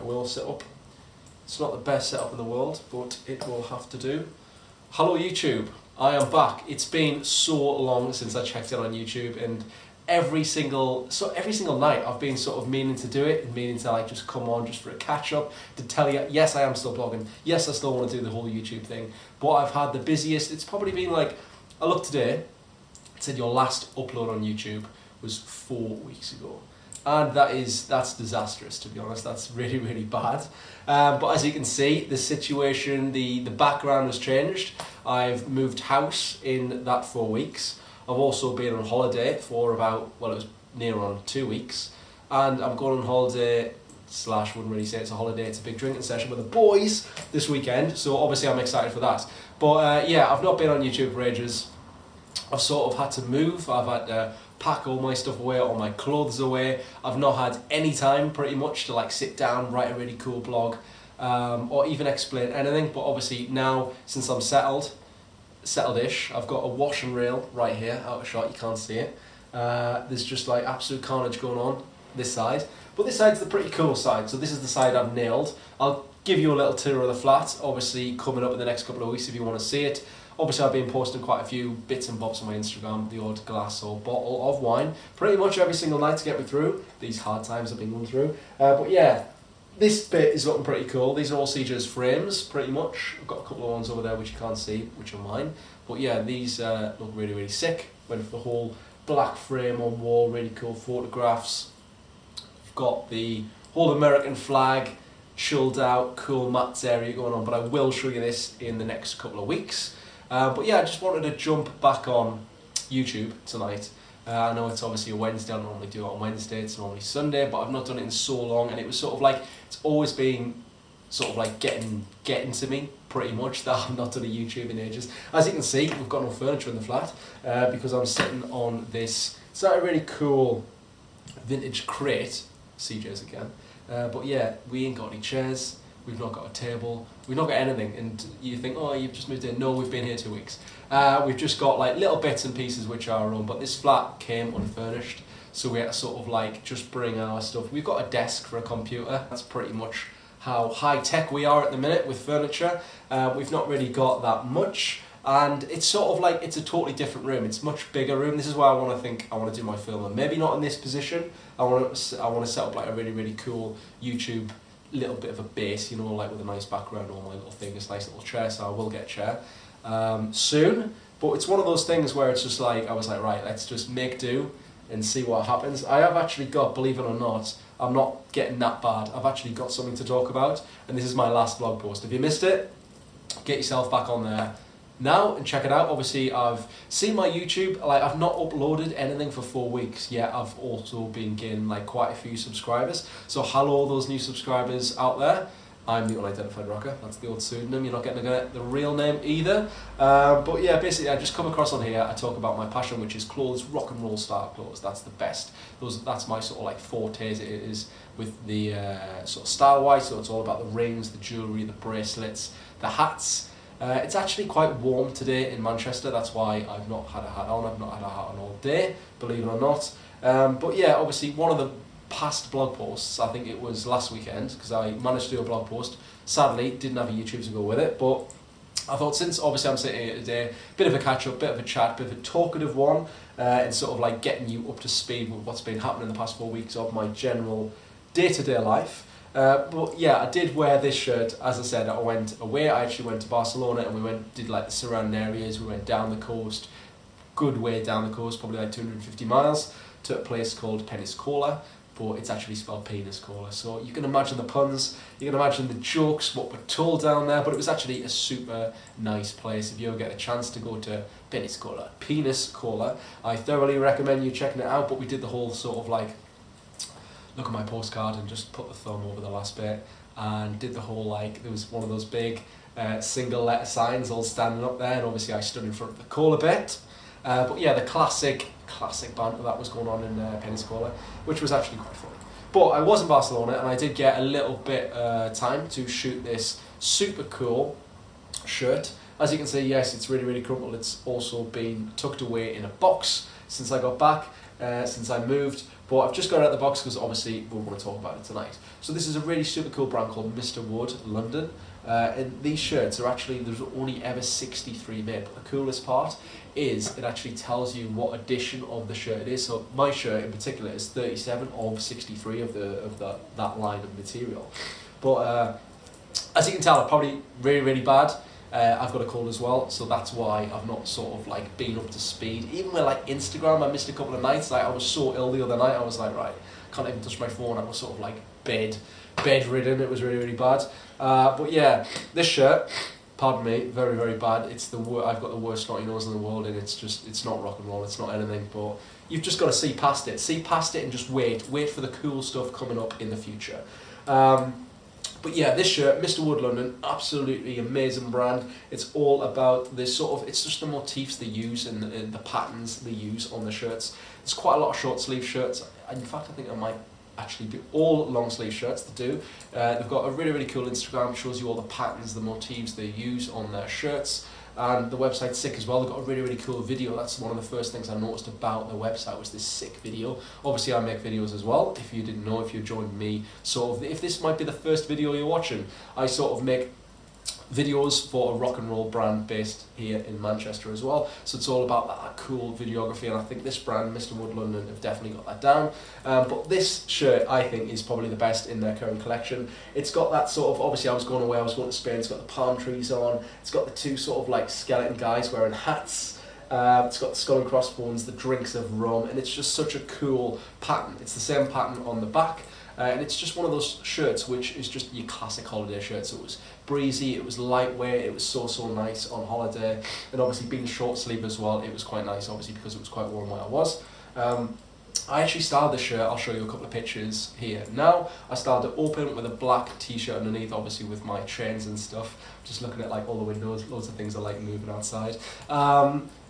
wheel setup. It's not the best setup in the world, but it will have to do. Hello YouTube, I am back. It's been so long since I checked in on YouTube, and every single night I've been sort of meaning to do it and meaning to like just come on just for a catch up, to tell you, yes, I am still blogging, yes, I still want to do the whole YouTube thing, but I've had the busiest. It's probably been like, I looked today, it said your last upload on YouTube was 4 weeks ago. And that's disastrous, to be honest. That's really, really bad. But as you can see, the situation, the background has changed. I've moved house in that 4 weeks. I've also been on holiday for about, well, it was near on 2 weeks. And I'm going on holiday, wouldn't really say it's a holiday, it's a big drinking session with the boys this weekend. So obviously I'm excited for that. But yeah, I've not been on YouTube for ages. I've sort of had to move. I've had to pack all my stuff away, all my clothes away. I've not had any time pretty much to like sit down, write a really cool blog, or even explain anything. But obviously now, since I'm settled-ish, I've got a wash and rail right here, out of shot, you can't see it. There's just like absolute carnage going on this side. But this side's the pretty cool side, so this is the side I've nailed. I'll give you a little tour of the flat, obviously coming up in the next couple of weeks if you want to see it. Obviously I've been posting quite a few bits and bobs on my Instagram, the odd glass or bottle of wine, pretty much every single night to get me through these hard times I've been going through. But yeah, this bit is looking pretty cool. These are all CJ's frames, pretty much. I've got a couple of ones over there which you can't see, which are mine. But yeah, these look really, really sick. Went for the whole black frame on wall, really cool photographs. I've got the whole American flag, chilled out, cool mats area going on, but I will show you this in the next couple of weeks. But yeah, I just wanted to jump back on YouTube tonight. I know it's obviously a Wednesday, I normally do it on Wednesday, it's normally Sunday, but I've not done it in so long, and it was sort of like, it's always been sort of like getting to me, pretty much, that I've not done a YouTube in ages. As you can see, we've got no furniture in the flat, because I'm sitting on this, it's not a really cool vintage crate, CJ's again, but yeah, we ain't got any chairs. We've not got a table, we've not got anything, and you think, oh, you've just moved in. No, we've been here 2 weeks. We've just got like little bits and pieces which are our own, but this flat came unfurnished, so we had to sort of like just bring our stuff. We've got a desk for a computer. That's pretty much how high tech we are at the minute with furniture. We've not really got that much, and it's sort of like, it's a totally different room. It's a much bigger room. This is why I want to do my filming. Maybe not in this position. I want to set up like a really, really cool YouTube little bit of a base, you know, like with a nice background on my little thing, this nice little chair, so I will get a chair soon. But it's one of those things where it's just like, I was like, right, let's just make do and see what happens. I have actually got, believe it or not, I'm not getting that bad. I've actually got something to talk about, and this is my last blog post. If you missed it, get yourself back on there now and check it out. Obviously I've seen my YouTube, like I've not uploaded anything for 4 weeks yet. I've also been getting like quite a few subscribers, so hello those new subscribers out there. I'm the Unidentified Rocker, that's the old pseudonym, you're not getting the real name either. But yeah, basically I just come across on here, I talk about my passion, which is clothes, rock and roll style clothes. That's the best. That's my sort of like forte, it is with the sort of style wise, so it's all about the rings, the jewellery, the bracelets, the hats. It's actually quite warm today in Manchester, that's why I've not had a hat on. I've not had a hat on all day, believe it or not. But yeah, obviously one of the past blog posts, I think it was last weekend, because I managed to do a blog post. Sadly, didn't have a YouTube to go with it, but I thought, since obviously I'm sitting here today, bit of a catch up, bit of a chat, bit of a talkative one, and sort of like getting you up to speed with what's been happening in the past 4 weeks of my general day-to-day life. But yeah, I did wear this shirt. As I said, I went away. I actually went to Barcelona, and we did like the surrounding areas. We went down the coast, good way down the coast, probably like 250 miles, to a place called Peniscola, but it's actually spelled penis cola. So you can imagine the puns, you can imagine the jokes, what we're told down there, but it was actually a super nice place. If you ever get a chance to go to penis cola, I thoroughly recommend you checking it out. But we did the whole sort of like, look at my postcard and just put the thumb over the last bit, and did the whole like, there was one of those big single letter signs all standing up there, and obviously I stood in front of the cola bit. But yeah, the classic banter that was going on in Peniscola, which was actually quite funny. But I was in Barcelona, and I did get a little bit time to shoot this super cool shirt. As you can see, yes, it's really, really crumpled. It's also been tucked away in a box since I got back. since I moved, but I've just got it out of the box because obviously we want to talk about it tonight. So this is a really super cool brand called Mr. Wood, London. And these shirts are actually, there's only ever 63 made, but the coolest part is it actually tells you what edition of the shirt it is. So my shirt in particular is 37 of 63 of that line of material. But as you can tell, I'm probably really bad. I've got a cold as well, so that's why I've not sort of like been up to speed. Even with like Instagram, I missed a couple of nights. Like I was so ill the other night, I was like, right, can't even touch my phone. I was sort of like bedridden. It was really bad. But yeah, this shirt, pardon me, very bad. It's I've got the worst snotty nose in the world, and it's not rock and roll. It's not anything. But you've just got to see past it. See past it and just wait for the cool stuff coming up in the future. But yeah, this shirt, Mr. Wood London, absolutely amazing brand. It's all about this sort of, it's just the motifs they use and the patterns they use on the shirts. There's quite a lot of short sleeve shirts. In fact, I think I might actually do all long sleeve shirts they do. They've got a really cool Instagram, shows you all the patterns, the motifs they use on their shirts. And the website's sick as well. They've got a really cool video. That's one of the first things I noticed about the website, was this sick video. Obviously I make videos as well, if you didn't know, if you joined me. Sort of, if this might be the first video you're watching, I sort of make videos for a rock and roll brand based here in Manchester as well. So it's all about that cool videography, and I think this brand, Mr. Wood London, have definitely got that down. But this shirt, I think, is probably the best in their current collection. It's got that sort of, obviously I was going away, I was going to Spain, it's got the palm trees on, it's got the two sort of like skeleton guys wearing hats. It's got the skull and crossbones, the drinks of rum, and it's just such a cool pattern. It's the same pattern on the back. And it's just one of those shirts which is just your classic holiday shirt. So it was breezy, it was lightweight, it was so nice on holiday, and obviously being short sleeve as well, it was quite nice, obviously because it was quite warm where I was. I actually styled this shirt, I'll show you a couple of pictures here now. I styled it open with a black t-shirt underneath, obviously with my chains and stuff. Just looking at like all the windows, loads of things are like moving outside.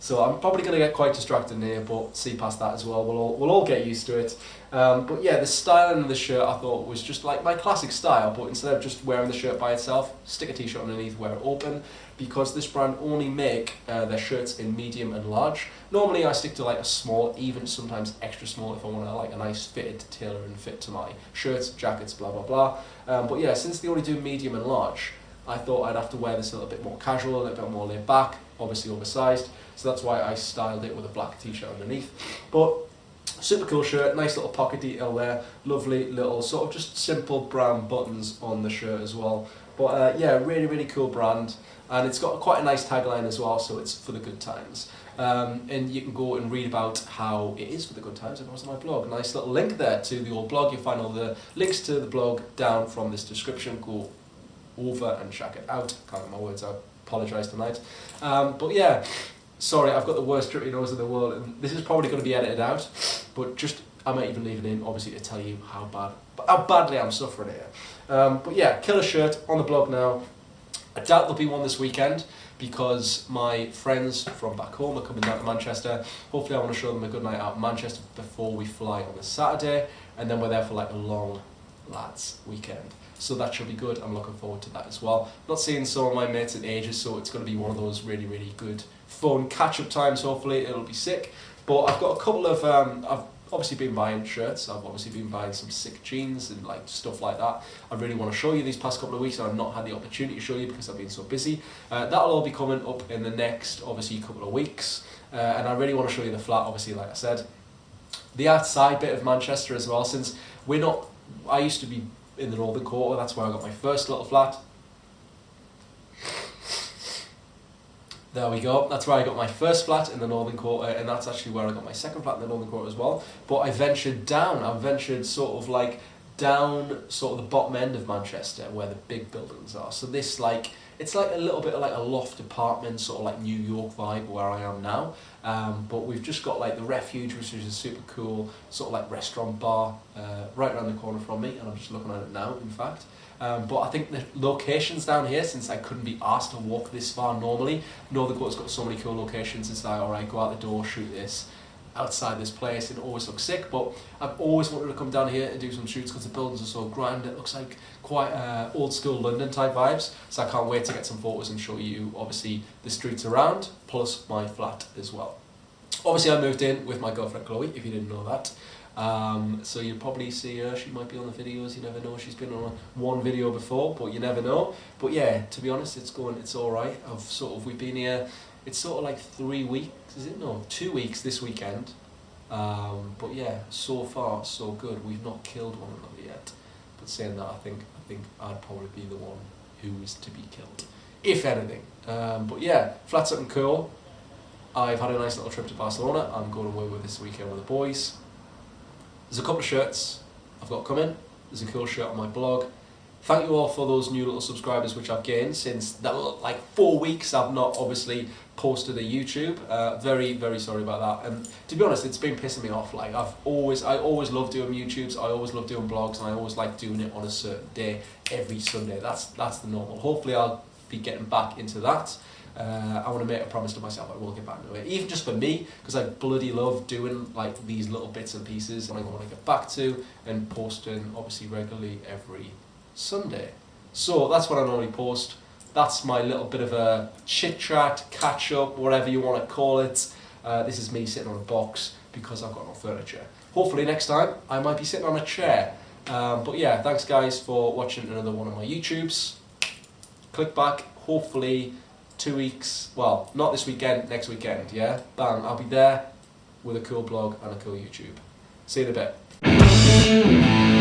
So I'm probably going to get quite distracted here, but see past that as well. We'll all get used to it. But yeah, the styling of the shirt I thought was just like my classic style, but instead of just wearing the shirt by itself, stick a t-shirt underneath, wear it open, because this brand only make their shirts in medium and large. Normally I stick to like a small, even sometimes extra small if I want to like a nice fitted tailor and fit to my shirts, jackets, blah blah. But yeah, since they only do medium and large, I thought I'd have to wear this a little bit more casual, a little bit more laid back, obviously oversized. So that's why I styled it with a black t-shirt underneath. But super cool shirt, nice little pocket detail there, lovely little sort of just simple brown buttons on the shirt as well. But yeah, really cool brand, and it's got quite a nice tagline as well, so it's for the good times. And you can go and read about how it is for the good times if it was on my blog. Nice little link there to the old blog. You'll find all the links to the blog down from this description. Go over and check it out. Can't get my words out, apologise tonight. But yeah, sorry, I've got the worst drippy nose in the world, and this is probably going to be edited out, but just, I might even leave it in, obviously, to tell you how badly I'm suffering here. But yeah, killer shirt on the blog now. I doubt there'll be one this weekend, because my friends from back home are coming down to Manchester. Hopefully I want to show them a good night out in Manchester before we fly on the Saturday, and then we're there for like a long lads weekend. So that should be good. I'm looking forward to that as well. Not seeing some of my mates in ages, so it's going to be one of those really good, fun catch-up times. Hopefully it'll be sick. But I've got a couple of, I've obviously been buying shirts. I've obviously been buying some sick jeans and like stuff like that. I really want to show you these past couple of weeks, and I've not had the opportunity to show you because I've been so busy. That'll all be coming up in the next, obviously, couple of weeks. And I really want to show you the flat, obviously, like I said. The outside bit of Manchester as well, since we're not, I used to be in the northern quarter, that's where I got my first little flat. There we go, that's where I got my first flat in the northern quarter, and that's actually where I got my second flat in the northern quarter as well. But I ventured down, sort of like down sort of the bottom end of Manchester where the big buildings are. So this like, it's like a little bit of like a loft apartment, sort of like New York vibe where I am now. But we've just got like the Refuge, which is a super cool sort of like restaurant bar right around the corner from me, and I'm just looking at it now, in fact. But I think the locations down here, since I couldn't be asked to walk this far normally, Northern Quarter's got so many cool locations. It's like, alright, go out the door, shoot this outside this place, and it always looks sick. But I've always wanted to come down here and do some shoots because the buildings are so grand. It looks like quite old school London type vibes, so I can't wait to get some photos and show you obviously the streets around, plus my flat as well. Obviously I moved in with my girlfriend Chloe, if you didn't know that. So you'll probably see her, she might be on the videos, you never know, she's been on one video before, but you never know. But yeah, to be honest, it's alright. We've been here, it's sort of like 3 weeks, is it? No, 2 weeks this weekend. But yeah, so far so good. We've not killed one another yet. But saying that, I think I'd probably be the one who is to be killed, if anything. But yeah, flat something cool. I've had a nice little trip to Barcelona. I'm going away with this weekend with the boys. There's a couple of shirts I've got coming. There's a cool shirt on my blog. Thank you all for those new little subscribers which I've gained since that, like 4 weeks I've not obviously posted a YouTube. Very, very sorry about that. And to be honest, it's been pissing me off. Like I always love doing YouTubes. I always love doing blogs, and I always like doing it on a certain day every Sunday. That's the normal. Hopefully I'll be getting back into that. I want to make a promise to myself I will get back into it, even just for me, because I bloody love doing like these little bits and pieces, and I want to get back to and posting obviously regularly every Sunday. So that's what I normally post. That's my little bit of a chit chat, catch up, whatever you want to call it. This is me sitting on a box because I've got no furniture. Hopefully next time I might be sitting on a chair. But yeah, thanks guys for watching another one of my YouTubes. Click back, hopefully 2 weeks, well, not this weekend, next weekend, yeah? Bang, I'll be there with a cool blog and a cool YouTube. See you in a bit.